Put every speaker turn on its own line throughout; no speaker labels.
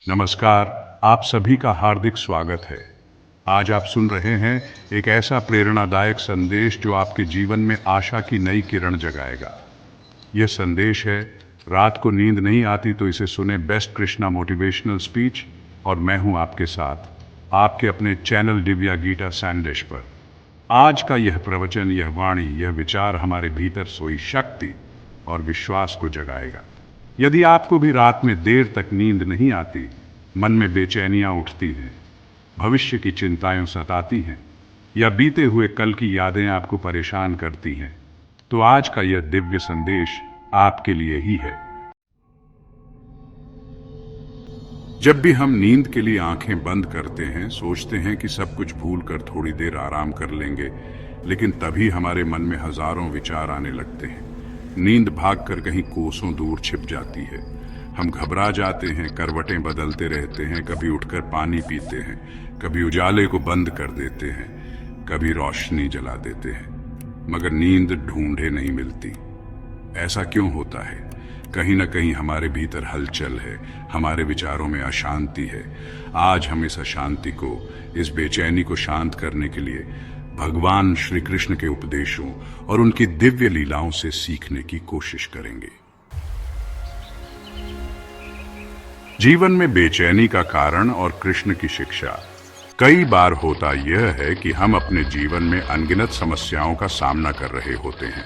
नमस्कार। आप सभी का हार्दिक स्वागत है। आज आप सुन रहे हैं एक ऐसा प्रेरणादायक संदेश जो आपके जीवन में आशा की नई किरण जगाएगा। यह संदेश है, रात को नींद नहीं आती तो इसे सुने बेस्ट कृष्णा मोटिवेशनल स्पीच। और मैं हूं आपके साथ, आपके अपने चैनल दिव्या गीता सैंडेश पर। आज का यह प्रवचन, यह वाणी, यह विचार हमारे भीतर सोई शक्ति और विश्वास को जगाएगा। यदि आपको भी रात में देर तक नींद नहीं आती, मन में बेचैनियां उठती हैं, भविष्य की चिंताएं सताती हैं, या बीते हुए कल की यादें आपको परेशान करती हैं, तो आज का यह दिव्य संदेश आपके लिए ही है। जब भी हम नींद के लिए आंखें बंद करते हैं, सोचते हैं कि सब कुछ भूलकर थोड़ी देर आराम कर लेंगे, लेकिन तभी हमारे मन में हजारों विचार आने लगते हैं। नींद भागकर कहीं कोसों दूर छिप जाती है। हम घबरा जाते हैं, करवटें बदलते रहते हैं, कभी उठकर पानी पीते हैं, कभी उजाले को बंद कर देते हैं, कभी रोशनी जला देते हैं, मगर नींद ढूंढे नहीं मिलती। ऐसा क्यों होता है? कहीं न कहीं हमारे भीतर हलचल है, हमारे विचारों में अशांति है। आज हम इस अशांति को, इस बेचैनी को शांत करने के लिए भगवान श्री कृष्ण के उपदेशों और उनकी दिव्य लीलाओं से सीखने की कोशिश करेंगे। जीवन में बेचैनी का कारण और कृष्ण की शिक्षा। कई बार होता यह है कि हम अपने जीवन में अनगिनत समस्याओं का सामना कर रहे होते हैं।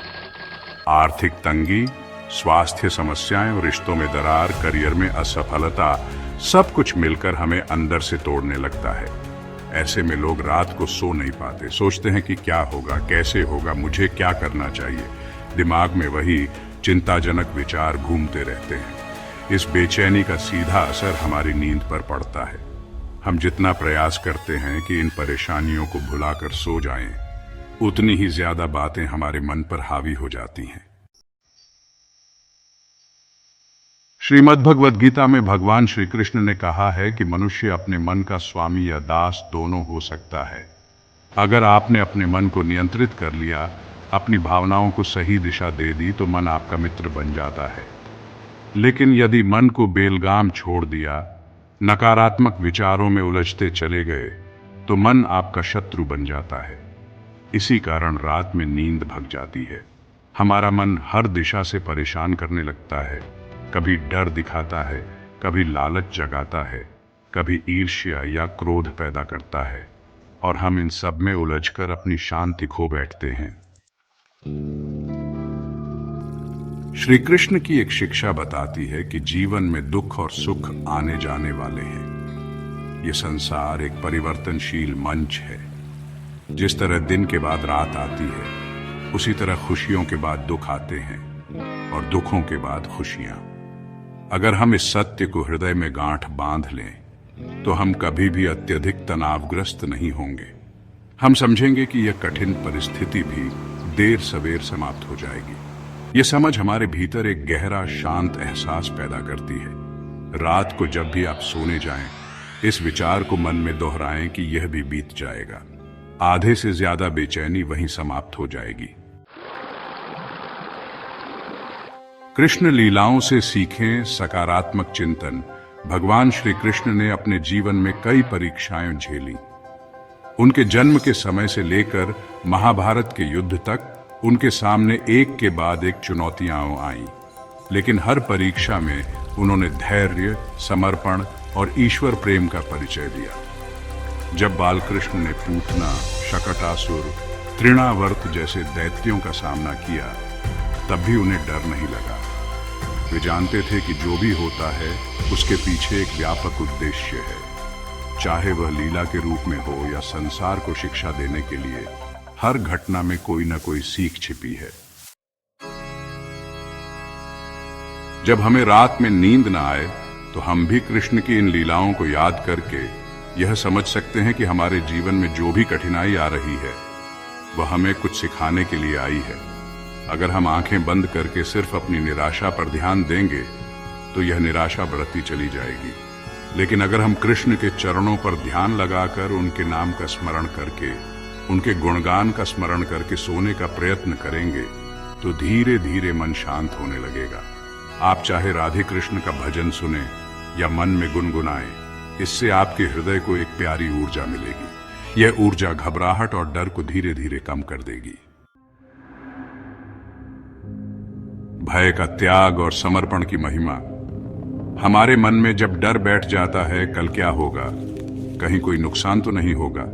आर्थिक तंगी, स्वास्थ्य समस्याएं और रिश्तों में दरार, करियर में असफलता, सब कुछ मिलकर हमें अंदर से तोड़ने लगता है। ऐसे में लोग रात को सो नहीं पाते, सोचते हैं कि क्या होगा, कैसे होगा, मुझे क्या करना चाहिए। दिमाग में वही चिंताजनक विचार घूमते रहते हैं। इस बेचैनी का सीधा असर हमारी नींद पर पड़ता है। हम जितना प्रयास करते हैं कि इन परेशानियों को भुलाकर सो जाएं, उतनी ही ज्यादा बातें हमारे मन पर हावी हो जाती हैं। श्रीमद् भगवद गीता में भगवान श्री कृष्ण ने कहा है कि मनुष्य अपने मन का स्वामी या दास दोनों हो सकता है। अगर आपने अपने मन को नियंत्रित कर लिया, अपनी भावनाओं को सही दिशा दे दी, तो मन आपका मित्र बन जाता है। लेकिन यदि मन को बेलगाम छोड़ दिया, नकारात्मक विचारों में उलझते चले गए, तो मन आपका शत्रु बन जाता है। इसी कारण रात में नींद भग जाती है। हमारा मन हर दिशा से परेशान करने लगता है। कभी डर दिखाता है, कभी लालच जगाता है, कभी ईर्ष्या या क्रोध पैदा करता है, और हम इन सब में उलझकर अपनी शांति खो बैठते हैं। श्री कृष्ण की एक शिक्षा बताती है कि जीवन में दुख और सुख आने जाने वाले हैं। ये संसार एक परिवर्तनशील मंच है। जिस तरह दिन के बाद रात आती है, उसी तरह खुशियों के बाद दुख आते हैं और दुखों के बाद खुशियां। अगर हम इस सत्य को हृदय में गांठ बांध लें, तो हम कभी भी अत्यधिक तनावग्रस्त नहीं होंगे। हम समझेंगे कि यह कठिन परिस्थिति भी देर सवेर समाप्त हो जाएगी। यह समझ हमारे भीतर एक गहरा शांत एहसास पैदा करती है। रात को जब भी आप सोने जाएं, इस विचार को मन में दोहराएं कि यह भी बीत जाएगा। आधे से ज्यादा बेचैनी वहीं समाप्त हो जाएगी। कृष्ण लीलाओं से सीखें सकारात्मक चिंतन। भगवान श्री कृष्ण ने अपने जीवन में कई परीक्षाएं झेली। उनके जन्म के समय से लेकर महाभारत के युद्ध तक उनके सामने एक के बाद एक चुनौतियां आईं। लेकिन हर परीक्षा में उन्होंने धैर्य, समर्पण और ईश्वर प्रेम का परिचय दिया। जब बालकृष्ण ने पूतना, शकटासुर, तृणावर्त जैसे दैत्यों का सामना किया, तब भी उन्हें डर नहीं लगा। वे जानते थे कि जो भी होता है, उसके पीछे एक व्यापक उद्देश्य है। चाहे वह लीला के रूप में हो या संसार को शिक्षा देने के लिए, हर घटना में कोई न कोई सीख छिपी है। जब हमें रात में नींद न आए, तो हम भी कृष्ण की इन लीलाओं को याद करके यह समझ सकते हैं कि हमारे जीवन में जो भी कठिनाई आ रही है, वह हमें कुछ सिखाने के लिए आई है। अगर हम आंखें बंद करके सिर्फ अपनी निराशा पर ध्यान देंगे, तो यह निराशा बढ़ती चली जाएगी। लेकिन अगर हम कृष्ण के चरणों पर ध्यान लगाकर उनके नाम का स्मरण करके, उनके गुणगान का स्मरण करके सोने का प्रयत्न करेंगे, तो धीरे धीरे मन शांत होने लगेगा। आप चाहे राधे कृष्ण का भजन सुने, या मन में गुनगुनाएं। इससे आपके हृदय को एक प्यारी ऊर्जा मिलेगी। यह ऊर्जा घबराहट और डर को धीरे धीरे कम कर देगी। भय का त्याग और समर्पण की महिमा। हमारे मन में जब डर बैठ जाता है, कल क्या होगा, कहीं कोई नुकसान तो नहीं होगा,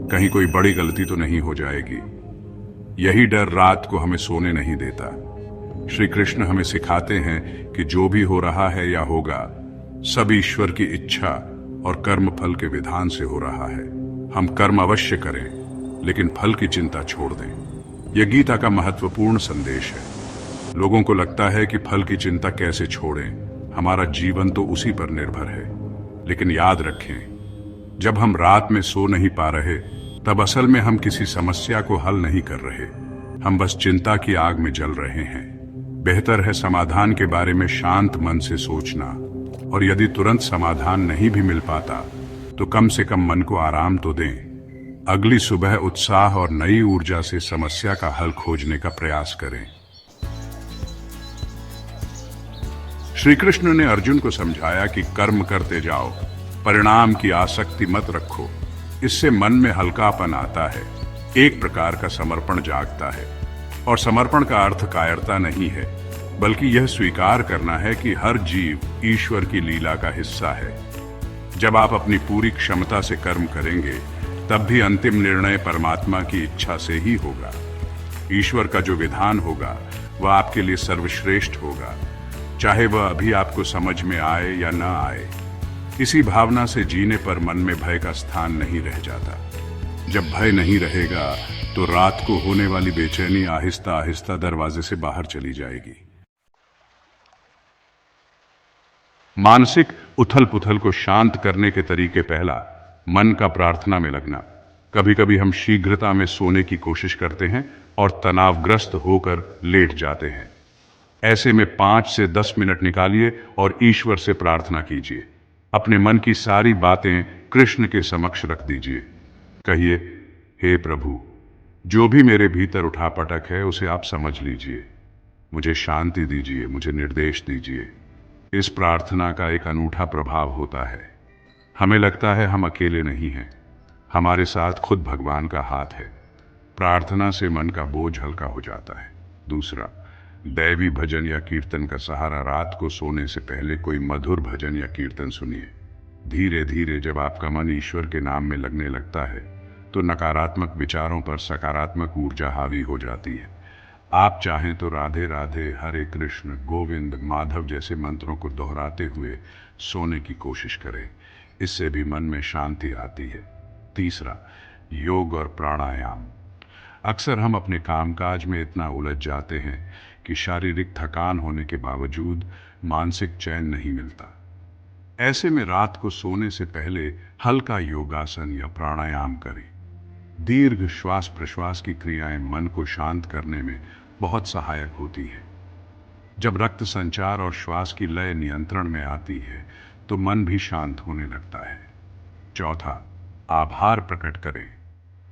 कहीं कोई बड़ी गलती तो नहीं हो जाएगी, यही डर रात को हमें सोने नहीं देता। श्री कृष्ण हमें सिखाते हैं कि जो भी हो रहा है या होगा, सब ईश्वर की इच्छा और कर्म फल के विधान से हो रहा है। हम कर्म अवश्य करें, लेकिन फल की चिंता छोड़ दें। यह गीता का महत्वपूर्ण संदेश है। लोगों को लगता है कि फल की चिंता कैसे छोड़ें, हमारा जीवन तो उसी पर निर्भर है। लेकिन याद रखें, जब हम रात में सो नहीं पा रहे, तब असल में हम किसी समस्या को हल नहीं कर रहे, हम बस चिंता की आग में जल रहे हैं। बेहतर है समाधान के बारे में शांत मन से सोचना, और यदि तुरंत समाधान नहीं भी मिल पाता तो कम से कम मन को आराम तो दें। अगली सुबह उत्साह और नई ऊर्जा से समस्या का हल खोजने का प्रयास करें। श्री कृष्ण ने अर्जुन को समझाया कि कर्म करते जाओ, परिणाम की आसक्ति मत रखो। इससे मन में हल्कापन आता है, एक प्रकार का समर्पण जागता है। और समर्पण का अर्थ कायरता नहीं है, बल्कि यह स्वीकार करना है कि हर जीव ईश्वर की लीला का हिस्सा है। जब आप अपनी पूरी क्षमता से कर्म करेंगे, तब भी अंतिम निर्णय परमात्मा की इच्छा से ही होगा। ईश्वर का जो विधान होगा वह आपके लिए सर्वश्रेष्ठ होगा, चाहे वह अभी आपको समझ में आए या न आए। इसी भावना से जीने पर मन में भय का स्थान नहीं रह जाता। जब भय नहीं रहेगा तो रात को होने वाली बेचैनी आहिस्ता आहिस्ता दरवाजे से बाहर चली जाएगी। मानसिक उथल पुथल को शांत करने के तरीके पहला, मन का प्रार्थना में लगना। कभी कभी हम शीघ्रता में सोने की कोशिश करते हैं और तनावग्रस्त होकर लेट जाते हैं। ऐसे में 5 से 10 मिनट निकालिए और ईश्वर से प्रार्थना कीजिए। अपने मन की सारी बातें कृष्ण के समक्ष रख दीजिए। कहिए, हे प्रभु, जो भी मेरे भीतर उठापटक है उसे आप समझ लीजिए। मुझे शांति दीजिए, मुझे निर्देश दीजिए। इस प्रार्थना का एक अनूठा प्रभाव होता है। हमें लगता है हम अकेले नहीं हैं, हमारे साथ खुद भगवान का हाथ है। प्रार्थना से मन का बोझ हल्का हो जाता है। दूसरा, दैवी भजन या कीर्तन का सहारा। रात को सोने से पहले कोई मधुर भजन या कीर्तन सुनिए। धीरे धीरे जब आपका मन ईश्वर के नाम में लगने लगता है, तो नकारात्मक विचारों पर सकारात्मक ऊर्जा हावी हो जाती है। आप चाहें तो राधे राधे, हरे कृष्ण, गोविंद, माधव जैसे मंत्रों को दोहराते हुए सोने की कोशिश करें। इससे भी मन में शांति आती है। तीसरा, योग और प्राणायाम। अक्सर हम अपने कामकाज में इतना उलझ जाते हैं कि शारीरिक थकान होने के बावजूद मानसिक चैन नहीं मिलता। ऐसे में रात को सोने से पहले हल्का योगासन या प्राणायाम करें। दीर्घ श्वास प्रश्वास की क्रियाएं मन को शांत करने में बहुत सहायक होती हैं। जब रक्त संचार और श्वास की लय नियंत्रण में आती है, तो मन भी शांत होने लगता है। चौथा, आभार प्रकट करें।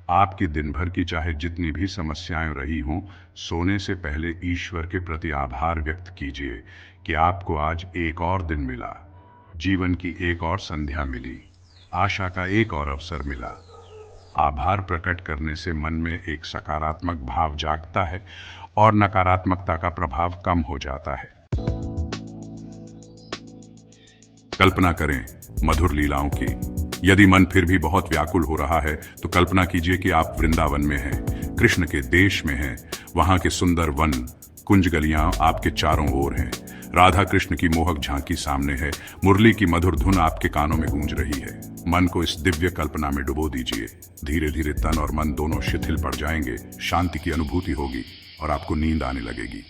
आपकी दिन भर की चाहे जितनी भी समस्याएं रही हों, सोने से पहले ईश्वर के प्रति आभार व्यक्त कीजिए कि आपको आज एक और दिन मिला, जीवन की एक और संध्या मिली, आशा का एक और अवसर मिला। आभार प्रकट करने से मन में एक सकारात्मक भाव जागता है और नकारात्मकता का प्रभाव कम हो जाता है। कल्पना करें मधुर लीलाओं की। यदि मन फिर भी बहुत व्याकुल हो रहा है, तो कल्पना कीजिए कि आप वृंदावन में हैं, कृष्ण के देश में हैं। वहां के सुंदर वन, कुंज गलियां आपके चारों ओर हैं। राधा कृष्ण की मोहक झांकी सामने है, मुरली की मधुर धुन आपके कानों में गूंज रही है। मन को इस दिव्य कल्पना में डुबो दीजिए। धीरे धीरे तन और मन दोनों शिथिल पड़ जाएंगे, शांति की अनुभूति होगी और आपको नींद आने लगेगी।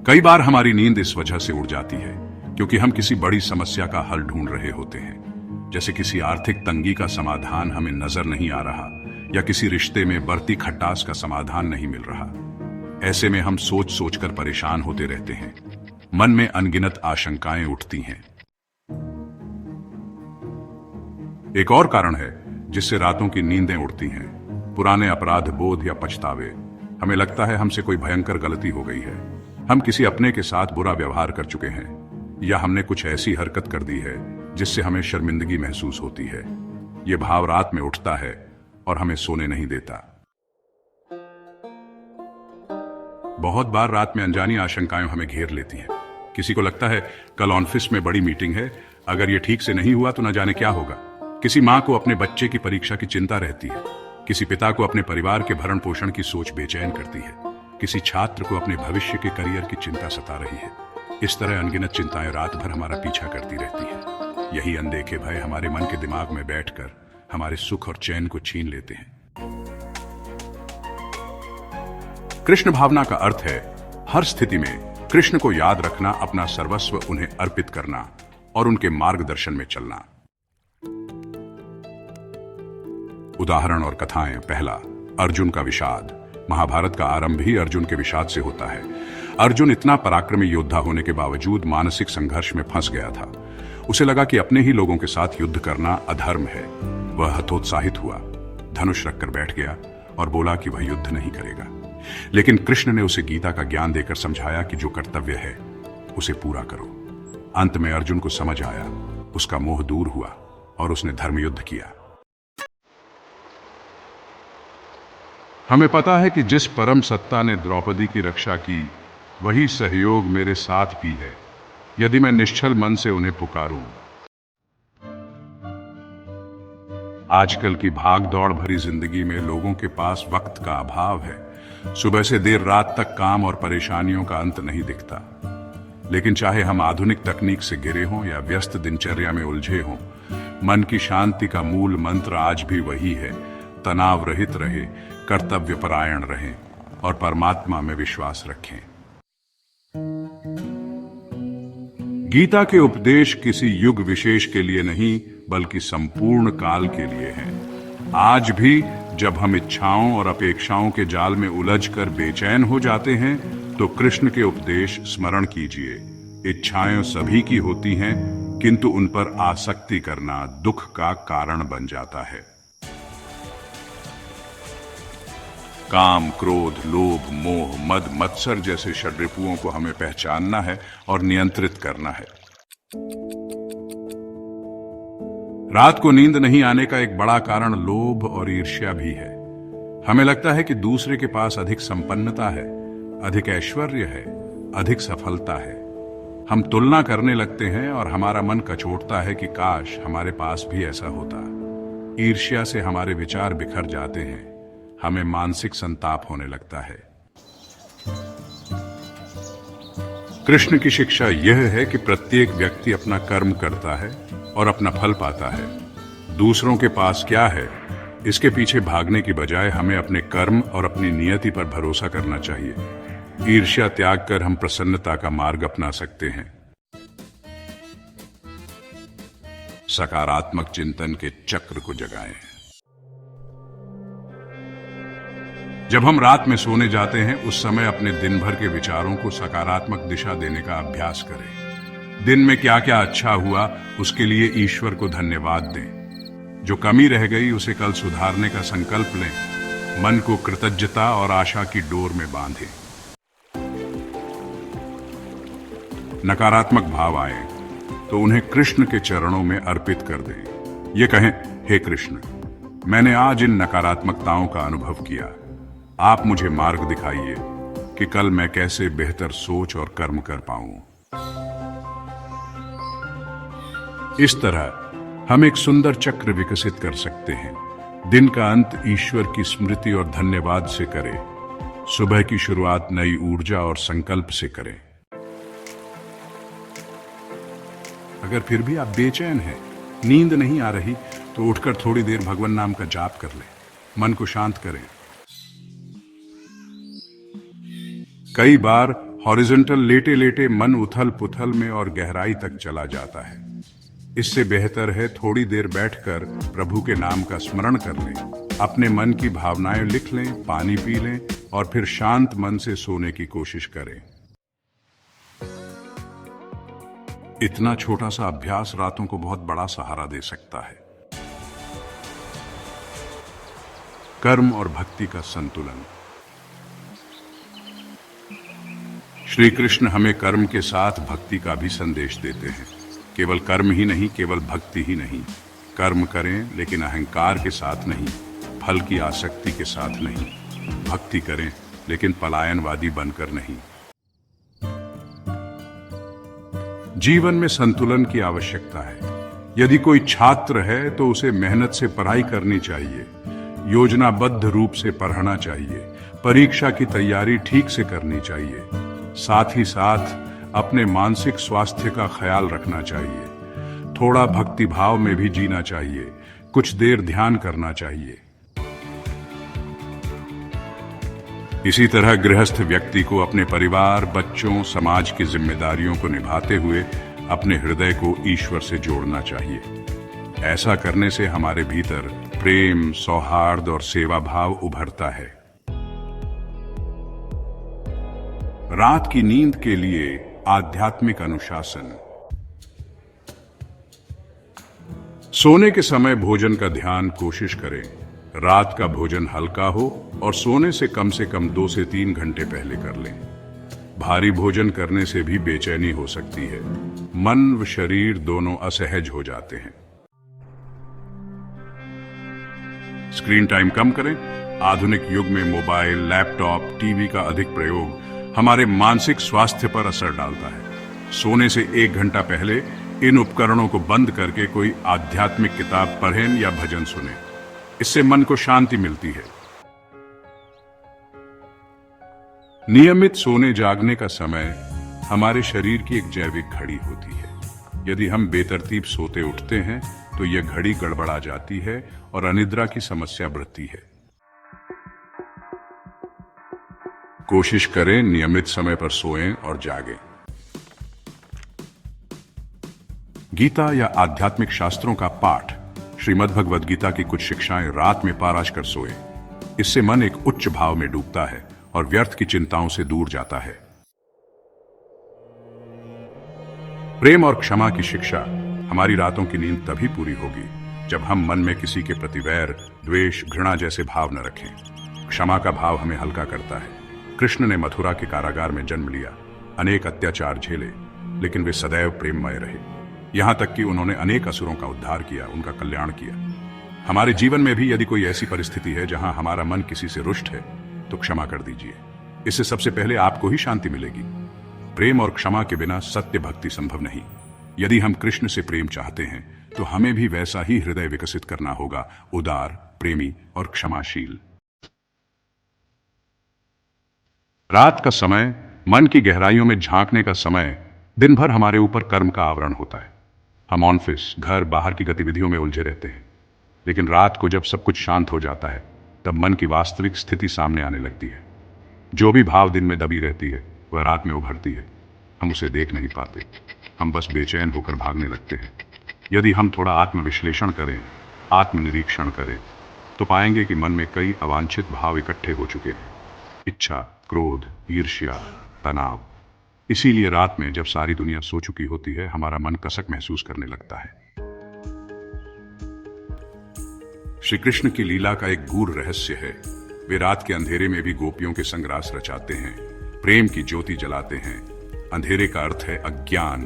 कई बार हमारी नींद इस वजह से उड़ जाती है क्योंकि हम किसी बड़ी समस्या का हल ढूंढ रहे होते हैं। जैसे किसी आर्थिक तंगी का समाधान हमें नजर नहीं आ रहा, या किसी रिश्ते में बढ़ती खटास का समाधान नहीं मिल रहा। ऐसे में हम सोच सोचकर परेशान होते रहते हैं। मन में अनगिनत आशंकाएं उठती हैं। एक और कारण है जिससे रातों की नींदें उड़ती हैं, पुराने अपराध बोध या पछतावे। हमें लगता है हमसे कोई भयंकर गलती हो गई है, हम किसी अपने के साथ बुरा व्यवहार कर चुके हैं या हमने कुछ ऐसी हरकत कर दी है जिससे हमें शर्मिंदगी महसूस होती है। ये भाव रात में उठता है और हमें सोने नहीं देता। बहुत बार रात में अनजानी आशंकाएं हमें घेर लेती हैं। किसी को लगता है कल ऑफिस में बड़ी मीटिंग है, अगर ये ठीक से नहीं हुआ तो न जाने क्या होगा। किसी माँ को अपने बच्चे की परीक्षा की चिंता रहती है। किसी पिता को अपने परिवार के भरण पोषण की सोच बेचैन करती है। किसी छात्र को अपने भविष्य के करियर की चिंता सता रही है। इस तरह अनगिनत चिंताएं रात भर हमारा पीछा करती रहती है। यही अनदेखे भय हमारे मन के दिमाग में बैठकर हमारे सुख और चैन को छीन लेते हैं। कृष्ण भावना का अर्थ है हर स्थिति में कृष्ण को याद रखना, अपना सर्वस्व उन्हें अर्पित करना और उनके मार्गदर्शन में चलना। उदाहरण और कथाएं। पहला, अर्जुन का विषाद। महाभारत का आरंभ ही अर्जुन के विषाद से होता है। अर्जुन इतना पराक्रमी योद्धा होने के बावजूद मानसिक संघर्ष में फंस गया था। उसे लगा कि अपने ही लोगों के साथ युद्ध करना अधर्म है। वह हतोत्साहित हुआ, धनुष रखकर बैठ गया और बोला कि वह युद्ध नहीं करेगा। लेकिन कृष्ण ने उसे गीता का ज्ञान देकर समझाया कि जो कर्तव्य है उसे पूरा करो। अंत में अर्जुन को समझ आया, उसका मोह दूर हुआ और उसने धर्मयुद्ध किया। हमें पता है कि जिस परम सत्ता ने द्रौपदी की रक्षा की, वही सहयोग मेरे साथ भी है, यदि मैं निश्चल मन से उन्हें पुकारूं। आजकल की भाग दौड़ भरी जिंदगी में लोगों के पास वक्त का अभाव है। सुबह से देर रात तक काम और परेशानियों का अंत नहीं दिखता। लेकिन चाहे हम आधुनिक तकनीक से घिरे हों या व्यस्त दिनचर्या में उलझे हों, मन की शांति का मूल मंत्र आज भी वही है। तनाव रहित रहे, कर्तव्य परायण रहें और परमात्मा में विश्वास रखें। गीता के उपदेश किसी युग विशेष के लिए नहीं, बल्कि संपूर्ण काल के लिए हैं। आज भी जब हम इच्छाओं और अपेक्षाओं के जाल में उलझकर बेचैन हो जाते हैं, तो कृष्ण के उपदेश स्मरण कीजिए। इच्छाएं सभी की होती हैं, किंतु उन पर आसक्ति करना दुख का कारण बन जाता है। काम, क्रोध, लोभ, मोह, मद, मत्सर जैसे षड्रिपुओं को हमें पहचानना है और नियंत्रित करना है। रात को नींद नहीं आने का एक बड़ा कारण लोभ और ईर्ष्या भी है। हमें लगता है कि दूसरे के पास अधिक संपन्नता है, अधिक ऐश्वर्य है, अधिक सफलता है। हम तुलना करने लगते हैं और हमारा मन कचोटता है कि काश हमारे पास भी ऐसा होता। ईर्ष्या से हमारे विचार बिखर जाते हैं, हमें मानसिक संताप होने लगता है। कृष्ण की शिक्षा यह है कि प्रत्येक व्यक्ति अपना कर्म करता है और अपना फल पाता है। दूसरों के पास क्या है, इसके पीछे भागने की बजाय हमें अपने कर्म और अपनी नियति पर भरोसा करना चाहिए। ईर्ष्या त्याग कर हम प्रसन्नता का मार्ग अपना सकते हैं। सकारात्मक चिंतन के चक्र को जगाएं। जब हम रात में सोने जाते हैं, उस समय अपने दिन भर के विचारों को सकारात्मक दिशा देने का अभ्यास करें। दिन में क्या क्या अच्छा हुआ, उसके लिए ईश्वर को धन्यवाद दें। जो कमी रह गई, उसे कल सुधारने का संकल्प लें। मन को कृतज्ञता और आशा की डोर में बांधें। नकारात्मक भाव आए तो उन्हें कृष्ण के चरणों में अर्पित कर दें। ये कहें, हे कृष्ण, मैंने आज इन नकारात्मकताओं का अनुभव किया। आप मुझे मार्ग दिखाइए कि कल मैं कैसे बेहतर सोच और कर्म कर पाऊं। इस तरह हम एक सुंदर चक्र विकसित कर सकते हैं। दिन का अंत ईश्वर की स्मृति और धन्यवाद से करें। सुबह की शुरुआत नई ऊर्जा और संकल्प से करें। अगर फिर भी आप बेचैन हैं, नींद नहीं आ रही, तो उठकर थोड़ी देर भगवान नाम का जाप कर लें। मन को शांत करें। कई बार हॉरिजॉन्टल लेटे लेटे मन उथल पुथल में और गहराई तक चला जाता है। इससे बेहतर है थोड़ी देर बैठकर प्रभु के नाम का स्मरण कर लें। अपने मन की भावनाएं लिख लें, पानी पी लें और फिर शांत मन से सोने की कोशिश करें। इतना छोटा सा अभ्यास रातों को बहुत बड़ा सहारा दे सकता है। कर्म और भक्ति का संतुलन। श्री कृष्ण हमें कर्म के साथ भक्ति का भी संदेश देते हैं। केवल कर्म ही नहीं, केवल भक्ति ही नहीं। कर्म करें लेकिन अहंकार के साथ नहीं, फल की आसक्ति के साथ नहीं। भक्ति करें लेकिन पलायनवादी बनकर नहीं। जीवन में संतुलन की आवश्यकता है। यदि कोई छात्र है तो उसे मेहनत से पढ़ाई करनी चाहिए, योजनाबद्ध रूप से पढ़ना चाहिए, परीक्षा की तैयारी ठीक से करनी चाहिए। साथ ही साथ अपने मानसिक स्वास्थ्य का ख्याल रखना चाहिए। थोड़ा भक्ति भाव में भी जीना चाहिए, कुछ देर ध्यान करना चाहिए। इसी तरह गृहस्थ व्यक्ति को अपने परिवार, बच्चों, समाज की जिम्मेदारियों को निभाते हुए अपने हृदय को ईश्वर से जोड़ना चाहिए। ऐसा करने से हमारे भीतर प्रेम, सौहार्द और सेवा भाव उभरता है। रात की नींद के लिए आध्यात्मिक अनुशासन। सोने के समय भोजन का ध्यान कोशिश करें। रात का भोजन हल्का हो और सोने से कम 2 से 3 घंटे पहले कर लें। भारी भोजन करने से भी बेचैनी हो सकती है। मन व शरीर दोनों असहज हो जाते हैं। स्क्रीन टाइम कम करें। आधुनिक युग में मोबाइल, लैपटॉप, टीवी का अधिक प्रयोग हमारे मानसिक स्वास्थ्य पर असर डालता है। सोने से 1 घंटा पहले इन उपकरणों को बंद करके कोई आध्यात्मिक किताब पढ़ें या भजन सुनें। इससे मन को शांति मिलती है। नियमित सोने जागने का समय हमारे शरीर की एक जैविक घड़ी होती है। यदि हम बेतरतीब सोते उठते हैं तो यह घड़ी गड़बड़ा जाती है और अनिद्रा की समस्या बढ़ती है। कोशिश करें नियमित समय पर सोएं और जागें। गीता या आध्यात्मिक शास्त्रों का पाठ, श्रीमद् भगवद गीता की कुछ शिक्षाएं रात में पाराश कर सोएं। इससे मन एक उच्च भाव में डूबता है और व्यर्थ की चिंताओं से दूर जाता है। प्रेम और क्षमा की शिक्षा। हमारी रातों की नींद तभी पूरी होगी जब हम मन में किसी के प्रति वैर, द्वेष, घृणा जैसे भाव न रखें। क्षमा का भाव हमें हल्का करता है। कृष्ण ने मथुरा के कारागार में जन्म लिया, अनेक अत्याचार झेले, लेकिन वे सदैव प्रेममय रहे। यहां तक कि उन्होंने अनेक असुरों का उद्धार किया, उनका कल्याण किया। हमारे जीवन में भी यदि कोई ऐसी परिस्थिति है जहां हमारा मन किसी से रुष्ट है तो क्षमा कर दीजिए। इससे सबसे पहले आपको ही शांति मिलेगी। प्रेम और क्षमा के बिना सत्य भक्ति संभव नहीं। यदि हम कृष्ण से प्रेम चाहते हैं तो हमें भी वैसा ही हृदय विकसित करना होगा, उदार, प्रेमी और क्षमाशील। रात का समय मन की गहराइयों में झांकने का समय। दिन भर हमारे ऊपर कर्म का आवरण होता है। हम ऑफिस, घर, बाहर की गतिविधियों में उलझे रहते हैं। लेकिन रात को जब सब कुछ शांत हो जाता है तब मन की वास्तविक स्थिति सामने आने लगती है। जो भी भाव दिन में दबी रहती है वह रात में उभरती है। हम उसे देख नहीं पाते, हम बस बेचैन होकर भागने लगते हैं। यदि हम थोड़ा आत्मविश्लेषण करें, आत्मनिरीक्षण करें तो पाएंगे कि मन में कई अवांछित भाव इकट्ठे हो चुके हैं। इच्छा, क्रोध, ईर्ष्या, तनाव। इसीलिए रात में जब सारी दुनिया सो चुकी होती है हमारा मन कसक महसूस करने लगता है। श्री कृष्ण की लीला का एक गूढ़ रहस्य है। वे रात के अंधेरे में भी गोपियों के संग रास रचाते हैं, प्रेम की ज्योति जलाते हैं। अंधेरे का अर्थ है अज्ञान,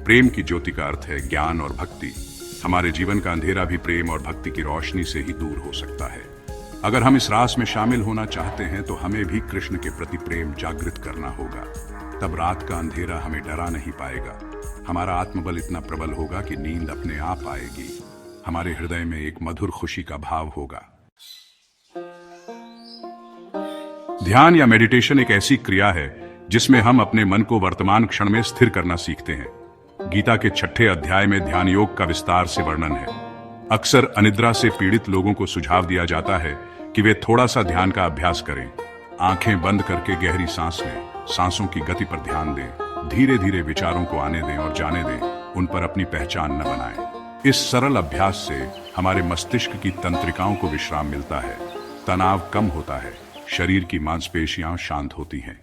प्रेम की ज्योति का अर्थ है ज्ञान और भक्ति। हमारे जीवन का अंधेरा भी प्रेम और भक्ति की रोशनी से ही दूर हो सकता है। अगर हम इस रास में शामिल होना चाहते हैं तो हमें भी कृष्ण के प्रति प्रेम जागृत करना होगा। तब रात का अंधेरा हमें डरा नहीं पाएगा। हमारा आत्मबल इतना प्रबल होगा कि नींद अपने आप आएगी। हमारे हृदय में एक मधुर खुशी का भाव होगा। ध्यान या मेडिटेशन एक ऐसी क्रिया है जिसमें हम अपने मन को वर्तमान क्षण में स्थिर करना सीखते हैं। गीता के 6ठे अध्याय में ध्यान योग का विस्तार से वर्णन है। अक्सर अनिद्रा से पीड़ित लोगों को सुझाव दिया जाता है कि वे थोड़ा सा ध्यान का अभ्यास करें। आंखें बंद करके गहरी सांस लें, सांसों की गति पर ध्यान दें, धीरे धीरे विचारों को आने दें और जाने दें, उन पर अपनी पहचान न बनाएं। इस सरल अभ्यास से हमारे मस्तिष्क की तंत्रिकाओं को विश्राम मिलता है, तनाव कम होता है, शरीर की मांसपेशियां शांत होती हैं।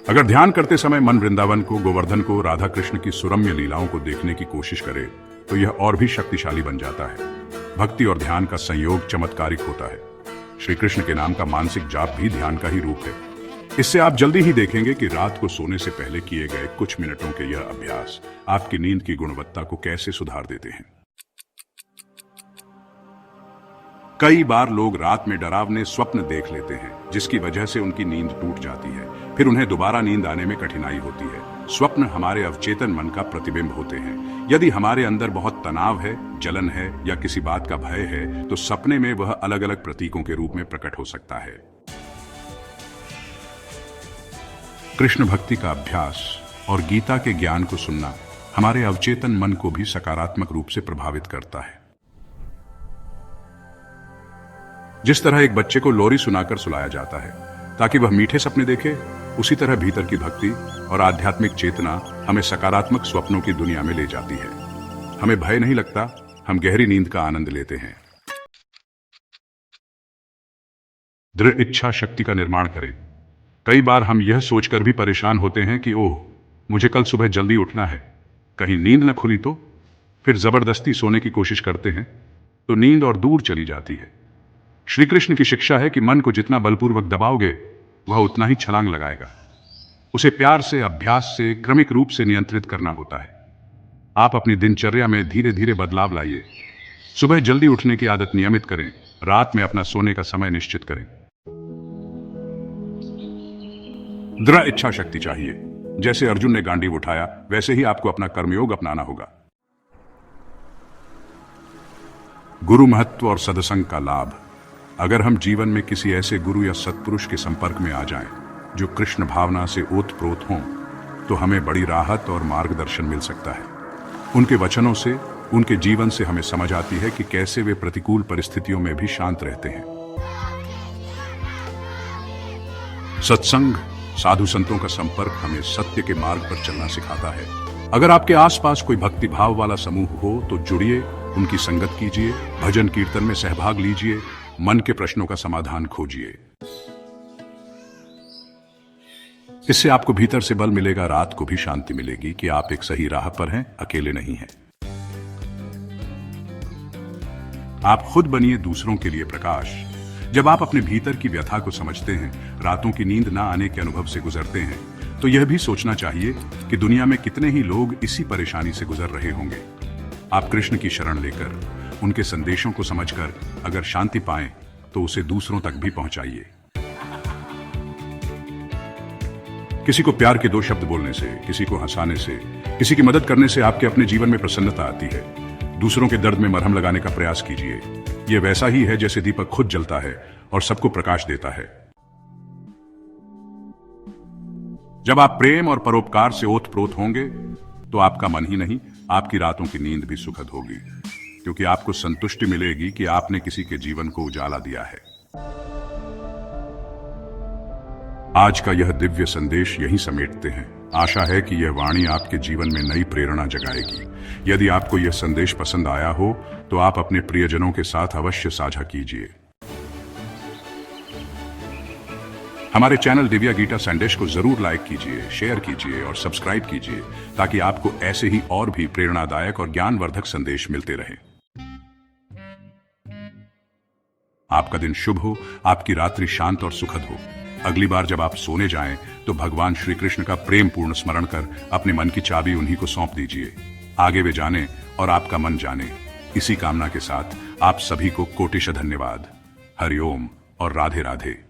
अगर ध्यान करते समय मन वृंदावन को, गोवर्धन को, राधा कृष्ण की सुरम्य लीलाओं को देखने की कोशिश करे तो यह और भी शक्तिशाली बन जाता है। भक्ति और ध्यान का संयोग चमत्कारिक होता है। श्री कृष्ण के नाम का मानसिक जाप भी ध्यान का ही रूप है। इससे आप जल्दी ही देखेंगे कि रात को सोने से पहले किए गए कुछ मिनटों के यह अभ्यास आपकी नींद की गुणवत्ता को कैसे सुधार देते हैं। कई बार लोग रात में डरावने स्वप्न देख लेते हैं, जिसकी वजह से उनकी नींद टूट जाती है। फिर उन्हें दोबारा नींद आने में कठिनाई होती है। स्वप्न हमारे अवचेतन मन का प्रतिबिंब होते हैं। यदि हमारे अंदर बहुत तनाव है, जलन है या किसी बात का भय है, तो सपने में वह अलग अलग प्रतीकों के रूप में प्रकट हो सकता है। कृष्ण भक्ति का अभ्यास और गीता के ज्ञान को सुनना हमारे अवचेतन मन को भी सकारात्मक रूप से प्रभावित करता है। जिस तरह एक बच्चे को लोरी सुनाकर सुलाया जाता है ताकि वह मीठे सपने देखे, उसी तरह भीतर की भक्ति और आध्यात्मिक चेतना हमें सकारात्मक स्वप्नों की दुनिया में ले जाती है। हमें भय नहीं लगता, हम गहरी नींद का आनंद लेते हैं। दृढ़ इच्छा शक्ति का निर्माण करें। कई बार हम यह सोचकर भी परेशान होते हैं कि ओह, मुझे कल सुबह जल्दी उठना है, कहीं नींद न खुली तो। फिर जबरदस्ती सोने की कोशिश करते हैं तो नींद और दूर चली जाती है। श्री कृष्ण की शिक्षा है कि मन को जितना बलपूर्वक दबाओगे वह उतना ही छलांग लगाएगा। उसे प्यार से, अभ्यास से, क्रमिक रूप से नियंत्रित करना होता है। आप अपनी दिनचर्या में धीरे धीरे बदलाव लाइए। सुबह जल्दी उठने की आदत नियमित करें, रात में अपना सोने का समय निश्चित करें। दृढ़ इच्छा शक्ति चाहिए। जैसे अर्जुन ने गांडीव उठाया, वैसे ही आपको अपना कर्मयोग अपनाना होगा। गुरु महत्व और सत्संग का लाभ। अगर हम जीवन में किसी ऐसे गुरु या सत्पुरुष के संपर्क में आ जाएं, जो कृष्ण भावना से ओतप्रोत हों, तो हमें बड़ी राहत और मार्गदर्शन मिल सकता है। उनके वचनों से, उनके जीवन से हमें समझ आती है कि कैसे वे प्रतिकूल परिस्थितियों में भी शांत रहते हैं। सत्संग, साधु संतों का संपर्क हमें सत्य के मार्ग पर चलना सिखाता है। अगर आपके आसपास कोई भक्तिभाव वाला समूह हो तो जुड़िए, उनकी संगत कीजिए, भजन कीर्तन में सहभाग लीजिए, मन के प्रश्नों का समाधान खोजिए। इससे आपको भीतर से बल मिलेगा, रात को भी शांति मिलेगी कि आप एक सही राह पर हैं, अकेले नहीं हैं। आप खुद बनिए दूसरों के लिए प्रकाश। जब आप अपने भीतर की व्यथा को समझते हैं, रातों की नींद ना आने के अनुभव से गुजरते हैं, तो यह भी सोचना चाहिए कि दुनिया में कितने ही लोग इसी परेशानी से गुजर रहे होंगे। आप कृष्ण की शरण लेकर, उनके संदेशों को समझकर अगर शांति पाएं, तो उसे दूसरों तक भी पहुंचाइए। किसी को प्यार के 2 शब्द बोलने से, किसी को हंसाने से, किसी की मदद करने से आपके अपने जीवन में प्रसन्नता आती है। दूसरों के दर्द में मरहम लगाने का प्रयास कीजिए। यह वैसा ही है जैसे दीपक खुद जलता है और सबको प्रकाश देता है। जब आप प्रेम और परोपकार से ओतप्रोत होंगे, तो आपका मन ही नहीं, आपकी रातों की नींद भी सुखद होगी, क्योंकि आपको संतुष्टि मिलेगी कि आपने किसी के जीवन को उजाला दिया है। आज का यह दिव्य संदेश यहीं समेटते हैं। आशा है कि यह वाणी आपके जीवन में नई प्रेरणा जगाएगी। यदि आपको यह संदेश पसंद आया हो, तो आप अपने प्रियजनों के साथ अवश्य साझा कीजिए। हमारे चैनल दिव्या गीता संदेश को जरूर लाइक कीजिए, शेयर कीजिए और सब्सक्राइब कीजिए, ताकि आपको ऐसे ही और भी प्रेरणादायक और ज्ञानवर्धक संदेश मिलते रहें। आपका दिन शुभ हो, आपकी रात्रि शांत और सुखद हो। अगली बार जब आप सोने जाएं, तो भगवान श्री कृष्ण का प्रेम पूर्ण स्मरण कर अपने मन की चाबी उन्हीं को सौंप दीजिए। आगे वे जाने और आपका मन जाने। इसी कामना के साथ आप सभी को कोटिश धन्यवाद। हरिओम और राधे राधे।